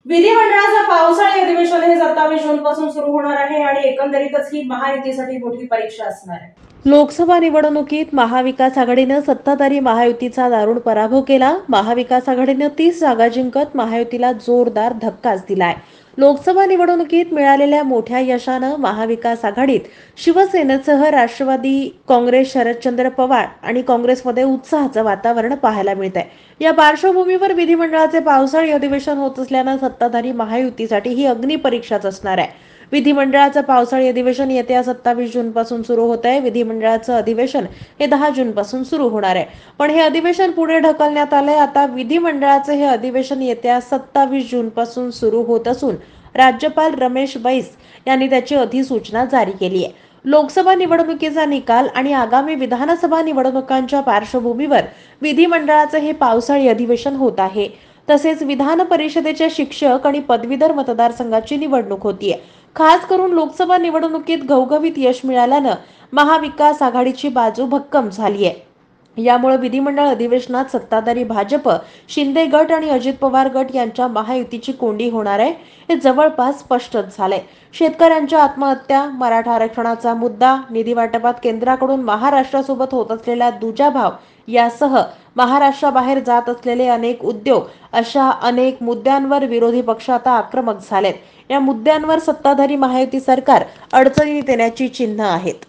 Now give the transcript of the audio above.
विधिमंडळाचं पावसाळी अधिवेशन हे 27 जून पासून सुरू होणार आहे आणि एकंदरीतच ही महायुतीसाठी मोठी परीक्षा असणार आहे। लोकसभा निवडणुकीत महाविकास आघाडीनं सत्ताधारी महायुतीचा दारुण पराभव केला। महाविकास आघाडीनं 30 जागा जिंकत महायुतीला जोरदार धक्काच दिलाय। लोकसभा निवडणुकीत मिळालेल्या मोठ्या यशानं महाविकास आघाडीत शिवसेनेसह राष्ट्रवादी काँग्रेस, शरदचंद्र पवार आणि काँग्रेसमध्ये उत्साहाचं वातावरण पाहायला मिळतंय। या पार्श्वभूमीवर विधिमंडळाचे पावसाळी अधिवेशन होत असल्यानं सत्ताधारी महायुतीसाठी ही अग्निपरीक्षाच असणार आहे। विधिमंडळाचं पावसाळी अधिवेशन येत्या 27 जून पासून सुरू होत आहे। विधिमंडळाचं अधिवेशन हे 10 जून पासून सुरू होणार आहे, पण हे अधिवेशन पुढे ढकलण्यात आलंय। आता विधिमंडळाचे हे अधिवेशन येत्या 27 जून पासून सुरू होत असून राज्यपाल रमेश बैस यांनी त्याची अधिसूचना जारी केली आहे। लोकसभा निवडणुकीचा निकाल आणि आगामी विधानसभा निवडणुकांच्या पार्श्वभूमीवर विधिमंडळाचे हे पावसाळी अधिवेशन होत आहे। तसेच विधान परिषदेच्या शिक्षक आणि पदवीधर मतदारसंघाची निवडणूक होतीये। खास करून लोकसभा निवडणुकीत घवघवीत यश मिळाल्यानं महाविकास आघाडीची बाजू भक्कम झाली आहे। यामुळे विधिमंडळ अधिवेशनात सत्ताधारी भाजप, शिंदे गट आणि अजित पवार गट यांच्या महायुतीची कोंडी होणार आहे हे जवळपास स्पष्टच झालंय। शेतकऱ्यांच्या आत्महत्या, मराठा आरक्षणाचा मुद्दा, निधी वाटपात केंद्राकडून महाराष्ट्रासोबत होत असलेला दुजाभाव यासह महाराष्ट्राबाहेर जात असलेले अनेक उद्योग अशा अनेक मुद्द्यांवर विरोधी पक्ष आता आक्रमक झालेत। या मुद्द्यांवर सत्ताधारी महायुती सरकार अडचणीत येण्याची चिन्ह आहेत।